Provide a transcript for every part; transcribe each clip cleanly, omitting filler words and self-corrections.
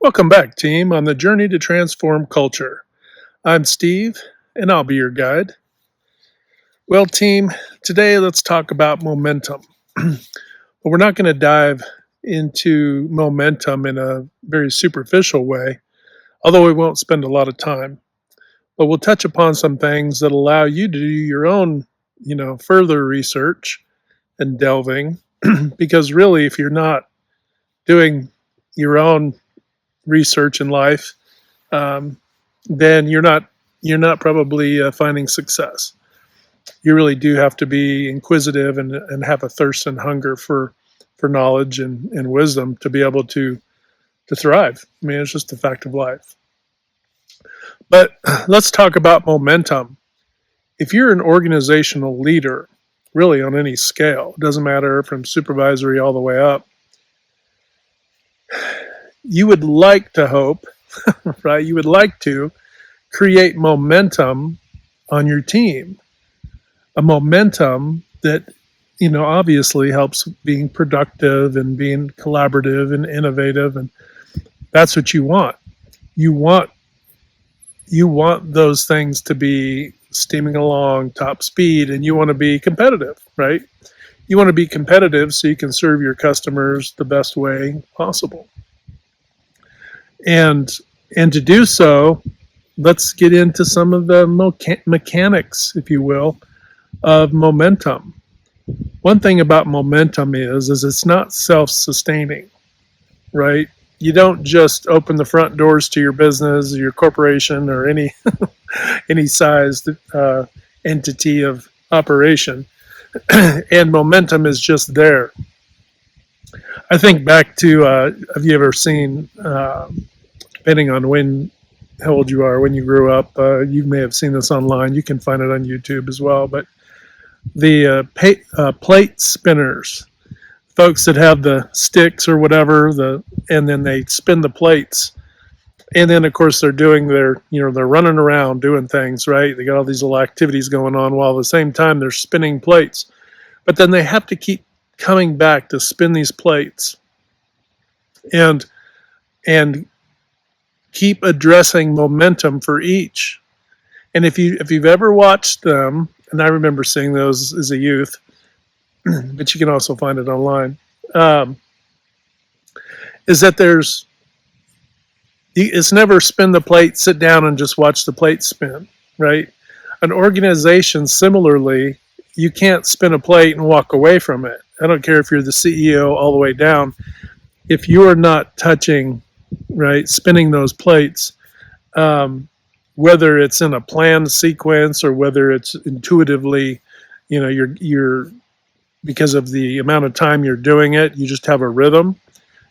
Welcome back, team, on the journey to transform culture. I'm Steve, and I'll be your guide. Well, team, today let's talk about momentum. But we're not going to dive into momentum in a very superficial way, although we won't spend a lot of time. But we'll touch upon some things that allow you to do your own, further research and delving. Because really, if you're not doing your own research in life, um, then you're not probably finding success. You really do have to be inquisitive and have a thirst and hunger for knowledge and wisdom to be able to thrive. I mean, it's just a fact of life. But let's talk about momentum. If you're an organizational leader, really on any scale, it doesn't matter from supervisory all the way up, you would like to hope, right? You would like to create momentum on your team, a momentum that obviously helps being productive and being collaborative and innovative, and that's what you want. You want you want those things to be steaming along top speed, and you want to be competitive, right? You want to be competitive so you can serve your customers the best way possible. And and to do so, let's get into some of the mechanics, if you will, of momentum. One thing about momentum is it's not self-sustaining, right? You don't just open the front doors to your business, your corporation, or any any sized entity of operation, and momentum is just there. I think back to have you ever seen, depending on how old you are, when you grew up, you may have seen this online. You can find it on YouTube as well. But the plate spinners, folks that have the sticks or whatever, and then they spin the plates, and then of course they're doing they're running around doing things, right? They got all these little activities going on while at the same time they're spinning plates, but then they have to keep coming back to spin these plates and and keep addressing momentum for each. And if you've ever watched them, and I remember seeing those as a youth, but you can also find it online, um, is that it's never spin the plate, sit down and just watch the plate spin, right? An organization, similarly, you can't spin a plate and walk away from it. I don't care if you're the CEO all the way down. If you are not touching, right, spinning those plates, um, whether it's in a planned sequence or whether it's intuitively, you're because of the amount of time you're doing it, you just have a rhythm.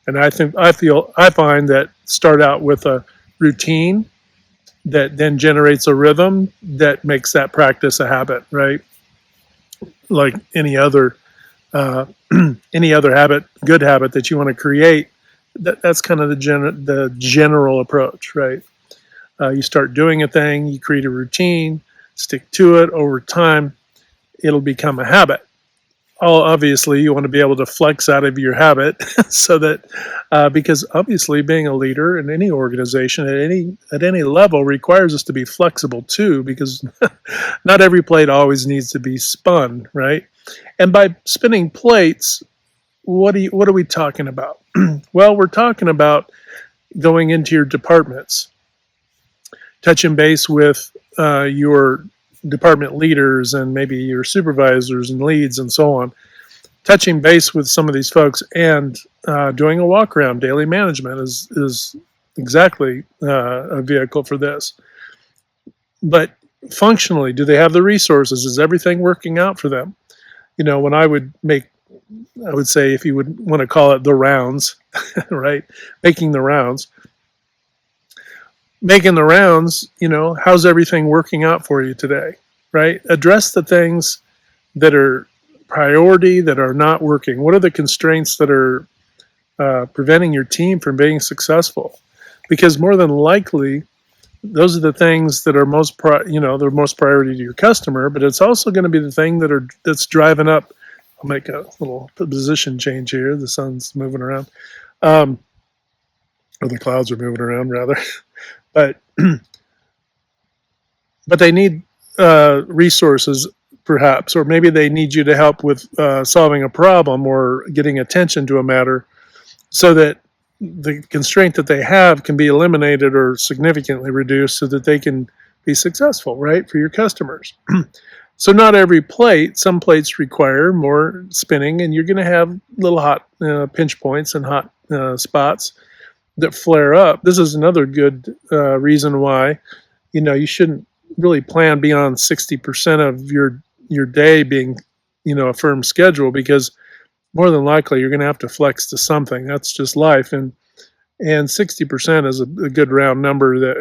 And I find that start out with a routine that then generates a rhythm that makes that practice a habit, right? Like any other uh, any other habit, good habit that you want to create. That's kind of the general approach, right? You start doing a thing, you create a routine, stick to it over time, it'll become a habit. Obviously, you want to be able to flex out of your habit so that because obviously being a leader in any organization at any level requires us to be flexible too, because not every plate always needs to be spun, right? And by spinning plates, what are we talking about? Well, we're talking about going into your departments, touching base with your department leaders and maybe your supervisors and leads and so on, touching base with some of these folks and doing a walk around. Daily management is exactly a vehicle for this. But functionally, do they have the resources? Is everything working out for them? When I would say, if you would want to call it the rounds, right? Making the rounds, how's everything working out for you today, right? Address the things that are priority, that are not working. What are the constraints that are preventing your team from being successful? Because more than likely, those are the things that are they're most priority to your customer, but it's also going to be the thing that's driving up. I'll make a little position change here. The sun's moving around. Um, or the clouds are moving around rather. But but they need resources perhaps, or maybe they need you to help with solving a problem or getting attention to a matter, so that the constraint that they have can be eliminated or significantly reduced so that they can be successful, right, for your customers. So not every plate, some plates require more spinning, and you're going to have little hot pinch points and hot spots that flare up. This is another good reason why, you shouldn't really plan beyond 60% of your day being, a firm schedule, because more than likely you're going to have to flex to something. That's just life. And 60% is a good round number. That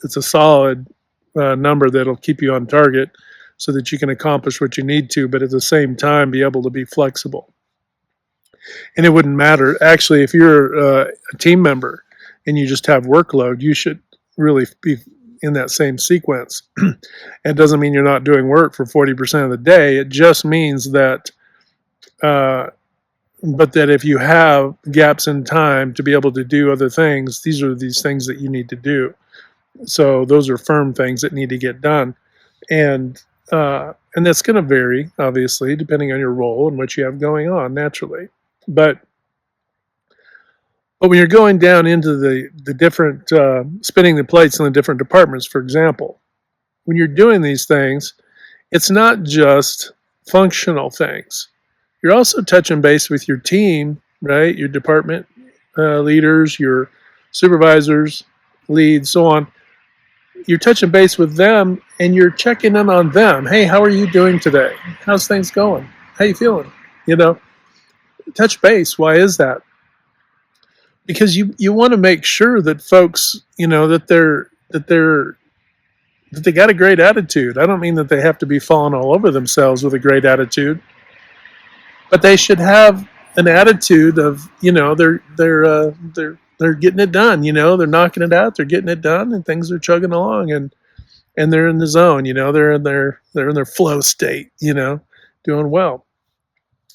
it's a solid number that'll keep you on target so that you can accomplish what you need to, but at the same time be able to be flexible. And it wouldn't matter. Actually, if you're a team member and you just have workload, you should really be in that same sequence. It doesn't mean you're not doing work for 40% of the day. It just means that, but that if you have gaps in time to be able to do other things, these are these things that you need to do. So those are firm things that need to get done. And that's going to vary, obviously, depending on your role and what you have going on naturally. But when you're going down into the different, spinning the plates in the different departments, for example, when you're doing these things, it's not just functional things. You're also touching base with your team, right? Your department leaders, your supervisors, leads, so on. You're touching base with them and you're checking in on them. Hey, how are you doing today? How's things going? How you feeling? Touch base. Why is that? Because you want to make sure that folks, that they got a great attitude. I don't mean that they have to be falling all over themselves with a great attitude, but they should have an attitude of, they're getting it done. They're knocking it out. They're getting it done, and things are chugging along, and they're in the zone. They're in their flow state. Doing well.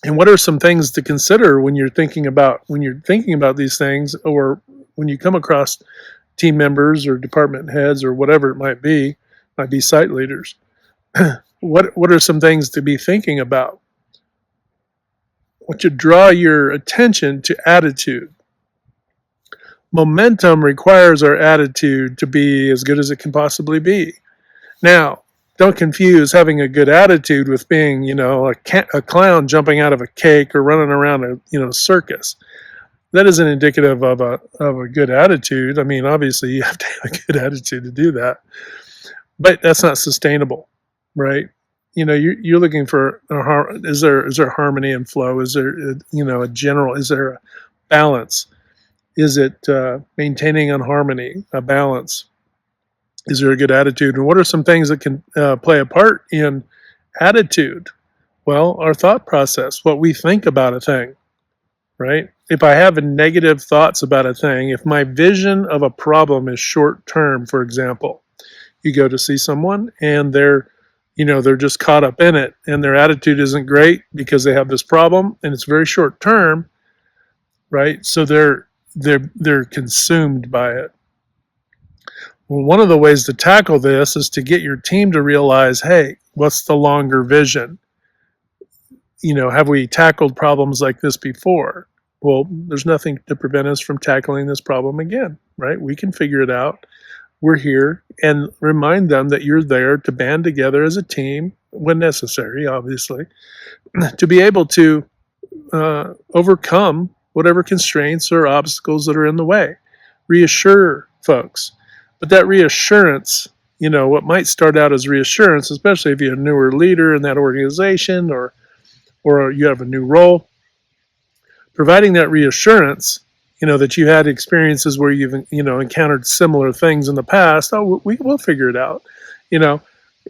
And what are some things to consider when you're thinking about these things, or when you come across team members or department heads or whatever it might be site leaders? What are some things to be thinking about? What should draw your attention to attitude? Momentum requires our attitude to be as good as it can possibly be. Now, don't confuse having a good attitude with being, a clown jumping out of a cake or running around a circus. That isn't indicative of a good attitude. I mean, obviously you have to have a good attitude to do that, but that's not sustainable, right? You're looking for is there harmony and flow? Is there is there a balance? Is it maintaining on harmony, a balance? Is there a good attitude? And what are some things that can play a part in attitude? Well, our thought process, what we think about a thing, right? If I have negative thoughts about a thing, if my vision of a problem is short term, for example, you go to see someone and they're just caught up in it, and their attitude isn't great because they have this problem and it's very short term, right? So they're consumed by it. Well, one of the ways to tackle this is to get your team to realize, hey, what's the longer vision? Have we tackled problems like this before? Well, there's nothing to prevent us from tackling this problem again, right? We can figure it out. We're here, and remind them that you're there to band together as a team when necessary, obviously, to be able to overcome whatever constraints or obstacles that are in the way. Reassure folks. But that reassurance, what might start out as reassurance, especially if you're a newer leader in that organization or you have a new role, providing that reassurance, that you had experiences where you've, encountered similar things in the past. Oh, we'll figure it out.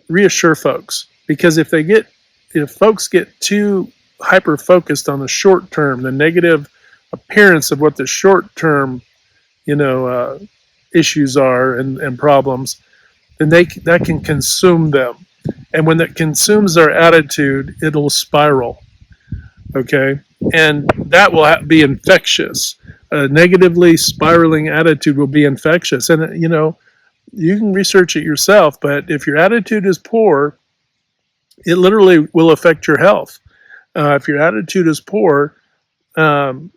Reassure folks, because if folks get too hyper focused on the short term, the negative appearance of what the short term, issues are and problems, then that can consume them. And when that consumes their attitude, it'll spiral. Okay? And that will be infectious. A negatively spiraling attitude will be infectious. And, you can research it yourself, but if your attitude is poor, it literally will affect your health. If your attitude is poor, um,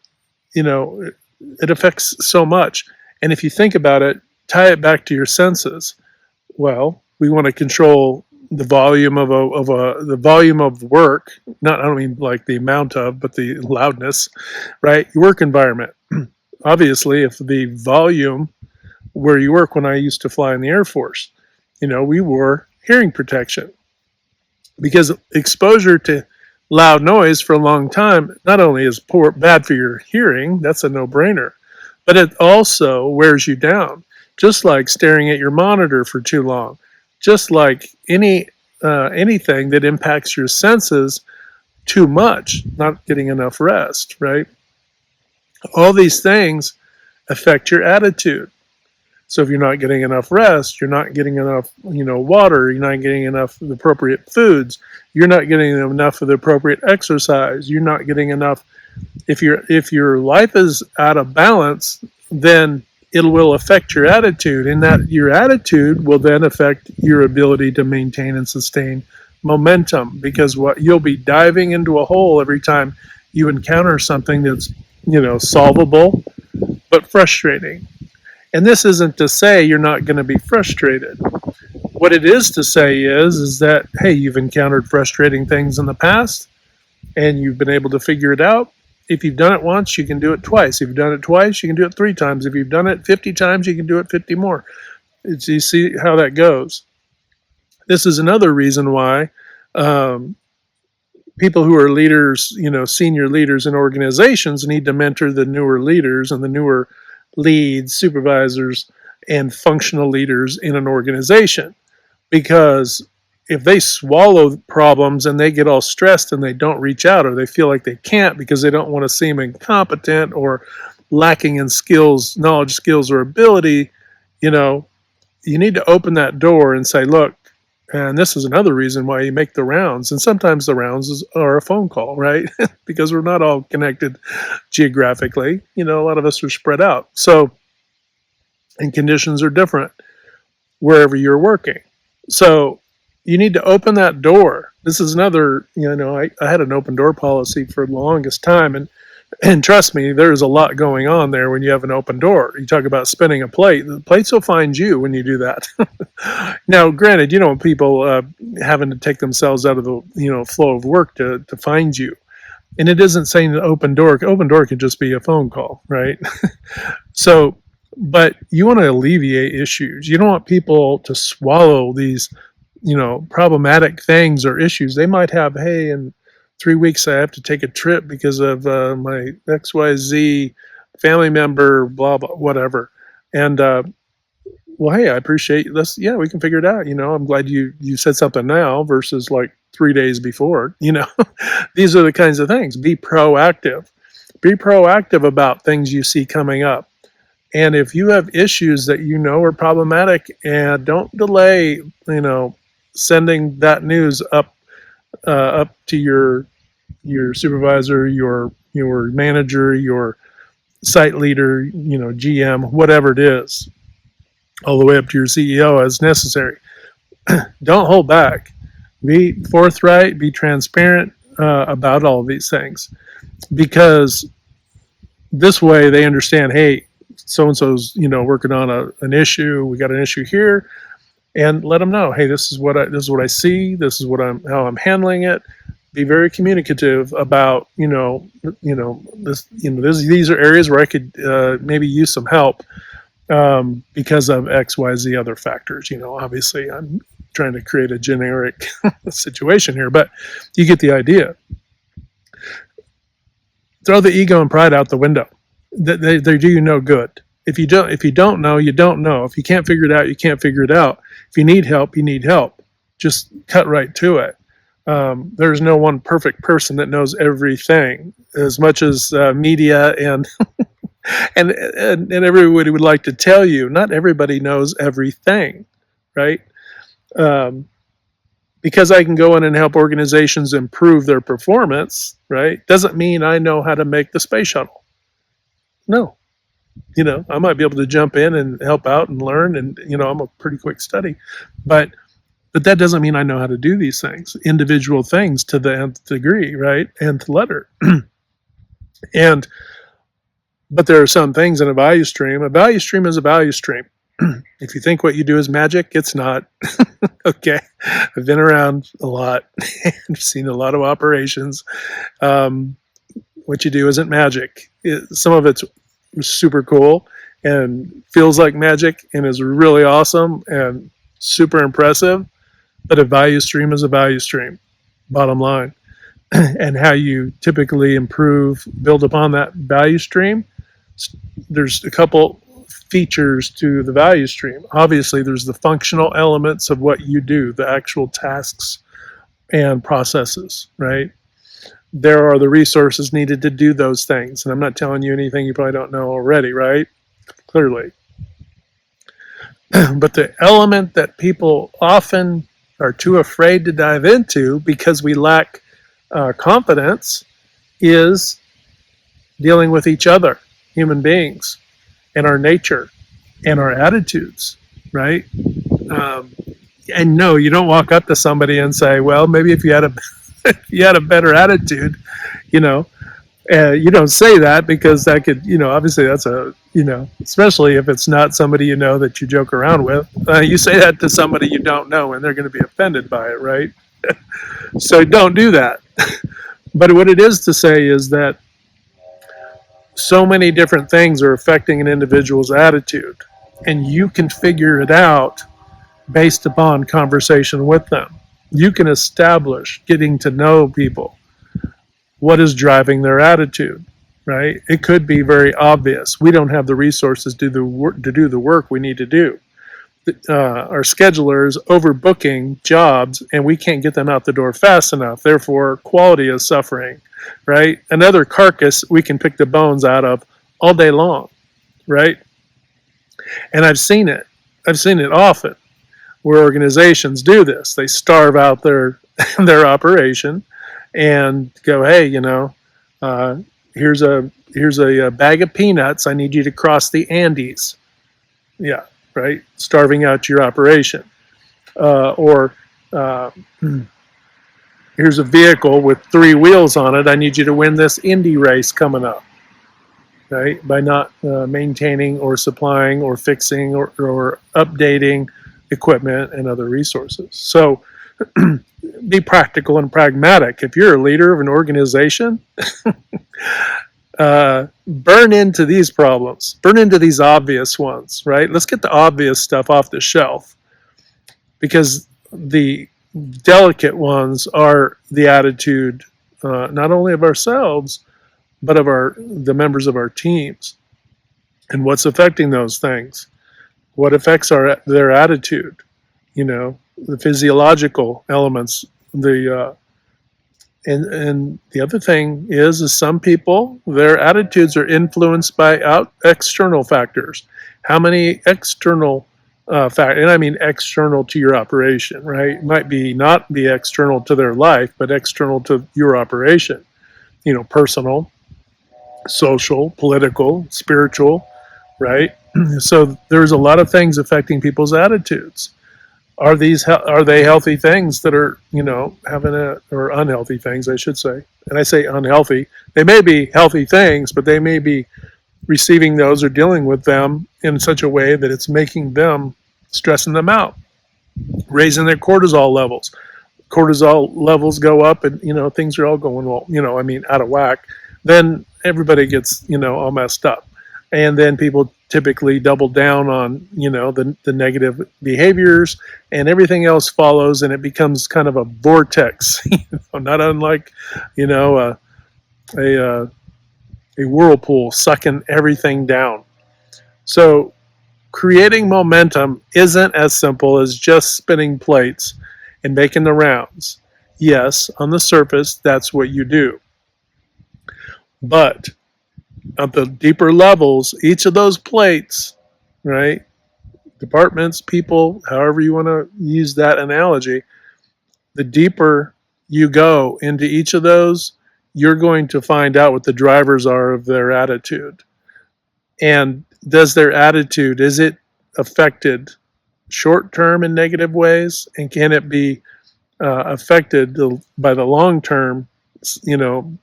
it affects so much. And if you think about it, tie it back to your senses. Well, we want to control the volume the volume of work. Not, I don't mean like the amount of, but the loudness, right? Your work environment. Obviously, if the volume where you work, when I used to fly in the Air Force, we wore hearing protection because exposure to loud noise for a long time not only is bad for your hearing, that's a no-brainer, but it also wears you down. Just like staring at your monitor for too long, just like anything that impacts your senses too much, not getting enough rest, right? All these things affect your attitude. So if you're not getting enough rest, you're not getting enough, water, you're not getting enough of the appropriate foods, you're not getting enough of the appropriate exercise, you're not getting enough. If your life is out of balance, then it will affect your attitude, and that your attitude will then affect your ability to maintain and sustain momentum, because what you'll be diving into a hole every time you encounter something that's solvable but frustrating. And this isn't to say you're not going to be frustrated. What it is to say is that, hey, you've encountered frustrating things in the past and you've been able to figure it out. If you've done it once, you can do it twice. If you've done it twice, you can do it 3 times. If you've done it 50 times, you can do it 50 more. You see how that goes. This is another reason why people who are leaders, senior leaders in organizations, need to mentor the newer leaders and the newer leads, supervisors, and functional leaders in an organization. Because if they swallow problems and they get all stressed and they don't reach out, or they feel like they can't because they don't want to seem incompetent or lacking in knowledge, skills, or ability, you need to open that door and say, look, and this is another reason why you make the rounds. And sometimes the rounds are a phone call, right? Because we're not all connected geographically. A lot of us are spread out. So, and conditions are different wherever you're working. So you need to open that door. This is another, I had an open door policy for the longest time. And trust me, there's a lot going on there when you have an open door. You talk about spinning a plate. The plates will find you when you do that. Now, granted, people having to take themselves out of the flow of work to find you. And it isn't saying an open door. Open door can just be a phone call, right? So, but you want to alleviate issues. You don't want people to swallow these, problematic things or issues. They might have, hey, in 3 weeks I have to take a trip because of my XYZ family member, blah, blah, whatever. And, well, hey, I appreciate this. Yeah, we can figure it out. I'm glad you said something now versus like 3 days before. These are the kinds of things. Be proactive. Be proactive about things you see coming up. And if you have issues that are problematic, and don't delay, sending that news up to your supervisor, your manager, your site leader, GM, whatever it is, all the way up to your CEO as necessary. Don't hold back. Be forthright, be transparent about all of these things, because this way they understand, hey, so-and-so's, working on an issue. We got an issue here, and let them know, hey, this is what I see. This is how I'm handling it. Be very communicative about, these are areas where I could maybe use some help because of X, Y, Z other factors. Obviously I'm trying to create a generic situation here, but you get the idea. Throw the ego and pride out the window. They do you no good. If you don't know, you don't know. If you can't figure it out, you can't figure it out. If you need help, you need help. Just cut right to it. There's no one perfect person that knows everything. As much as media and and everybody would like to tell you, not everybody knows everything, right? Because I can go in and help organizations improve their performance, right? Doesn't mean I know how to make the space shuttle. No, I might be able to jump in and help out and learn, and I'm a pretty quick study, but that doesn't mean I know how to do these things, individual things to the nth degree, right? Nth letter. And but there are some things in a value stream. A value stream is a value stream. If you think what you do is magic, it's not. Okay, I've been around a lot and seen a lot of operations. What you do isn't magic. Some of it's super cool and feels like magic and is really awesome and super impressive, but a value stream is a value stream, bottom line. And how you typically improve, build upon that value stream, there's a couple features to the value stream. Obviously, there's the functional elements of what you do, the actual tasks and processes, right? There are the resources needed to do those things. And I'm not telling you anything you probably don't know already, right? Clearly. But the element that people often are too afraid to dive into because we lack confidence is dealing with each other, human beings, and our nature and our attitudes, right? And no, you don't walk up to somebody and say, well, maybe if you had a if you had a better attitude, you don't say that, because that could, obviously that's especially if it's not somebody that you joke around with. You say that to somebody you don't know and they're going to be offended by it, right? So don't do that. But what it is to say is that so many different things are affecting an individual's attitude, and you can figure it out based upon conversation with them. You can establish, getting to know people, what is driving their attitude, right? It could be very obvious. We don't have the resources to do the work we need to do. Our scheduler is overbooking jobs and we can't get them out the door fast enough. Therefore, quality is suffering, right? Another carcass we can pick the bones out of all day long, right? And I've seen it. I've seen it often where organizations do this. They starve out their operation and go, hey, here's a bag of peanuts. I need you to cross the Andes. Yeah, right? Starving out your operation. Or here's a vehicle with 3 wheels on it. I need you to win this Indy race coming up. Right? By not maintaining or supplying or fixing or updating equipment and other resources. So be practical and pragmatic. If you're a leader of an organization, burn into these problems, burn into these obvious ones, right? Let's get the obvious stuff off the shelf, because the delicate ones are the attitude not only of ourselves, but of the members of our teams, and what's affecting those things. What affects their attitude? The physiological elements. And the other thing is some people, their attitudes are influenced by external factors. How many external factors? And I mean external to your operation, right? It might not be external to their life, but external to your operation. Personal, social, political, spiritual, right? So there's a lot of things affecting people's attitudes. Are they healthy things that are, or unhealthy things, I should say. And I say unhealthy. They may be healthy things, but they may be receiving those or dealing with them in such a way that it's making them, stressing them out, raising their cortisol levels. Cortisol levels go up and, things are all going, out of whack. Then everybody gets, all messed up. And then people typically double down on, the negative behaviors, and everything else follows, and it becomes kind of a vortex, not unlike, a whirlpool sucking everything down. So creating momentum isn't as simple as just spinning plates and making the rounds. Yes, on the surface, that's what you do. But at the deeper levels, each of those plates, right? Departments, people, however you want to use that analogy, the deeper you go into each of those, you're going to find out what the drivers are of their attitude. And does their attitude, is it affected short term in negative ways? And can it be affected by the long term,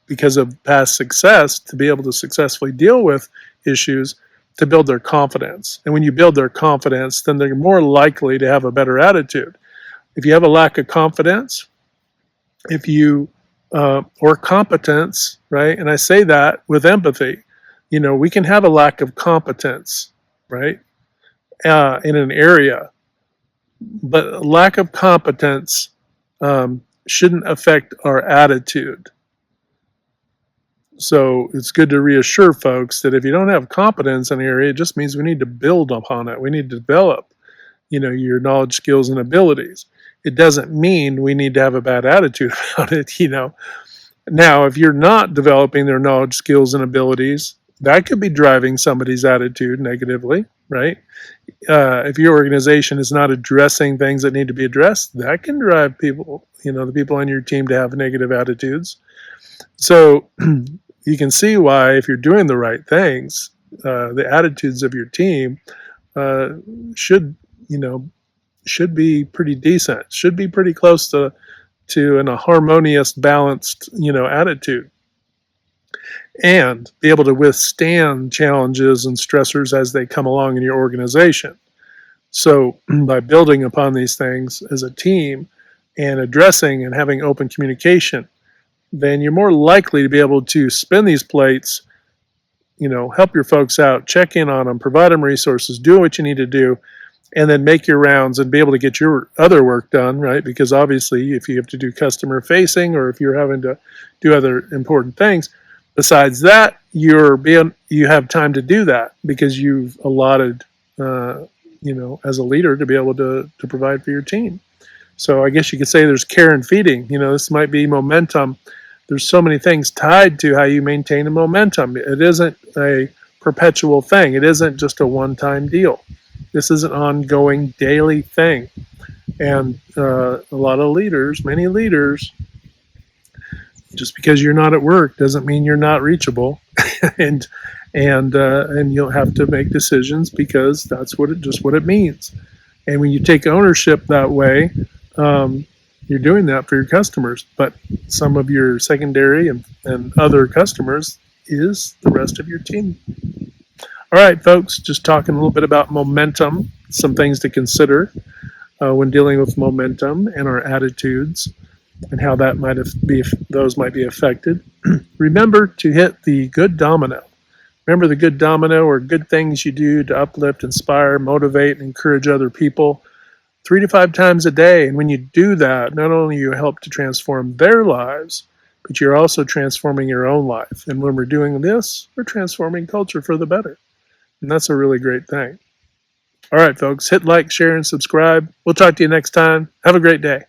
because of past success, to be able to successfully deal with issues, to build their confidence? And when you build their confidence, then they're more likely to have a better attitude. If you have a lack of confidence, or competence, right? And I say that with empathy. We can have a lack of competence, right, in an area, but lack of competence shouldn't affect our attitude. So it's good to reassure folks that if you don't have competence in an area, it just means we need to build upon it. We need to develop, your knowledge, skills, and abilities. It doesn't mean we need to have a bad attitude about it. Now, if you're not developing their knowledge, skills, and abilities, that could be driving somebody's attitude negatively, right? If your organization is not addressing things that need to be addressed, that can drive people, the people on your team, to have negative attitudes. So you can see why, if you're doing the right things, the attitudes of your team should be pretty decent, should be pretty close to a harmonious, balanced, attitude, and be able to withstand challenges and stressors as they come along in your organization. So by building upon these things as a team and addressing and having open communication, then you're more likely to be able to spin these plates, help your folks out, check in on them, provide them resources, do what you need to do, and then make your rounds and be able to get your other work done, right? Because obviously, if you have to do customer facing, or if you're having to do other important things, besides that, you have time to do that because you've allotted, as a leader, to be able to provide for your team. So I guess you could say there's care and feeding. This might be momentum. There's so many things tied to how you maintain a momentum. It isn't a perpetual thing. It isn't just a one-time deal. This is an ongoing daily thing. And a lot of leaders, many leaders, just because you're not at work doesn't mean you're not reachable. and you'll have to make decisions because that's what it means. And when you take ownership that way, you're doing that for your customers. But some of your secondary and other customers is the rest of your team. All right, folks, just talking a little bit about momentum, some things to consider when dealing with momentum and our attitudes and how that those might be affected. Remember to hit the good domino. Remember the good domino, or good things you do to uplift, inspire, motivate, and encourage other people 3 to 5 times a day. And when you do that, not only you help to transform their lives, but you're also transforming your own life. And when we're doing this, we're transforming culture for the better. And that's a really great thing. All right, folks, hit like, share, and subscribe. We'll talk to you next time. Have a great day.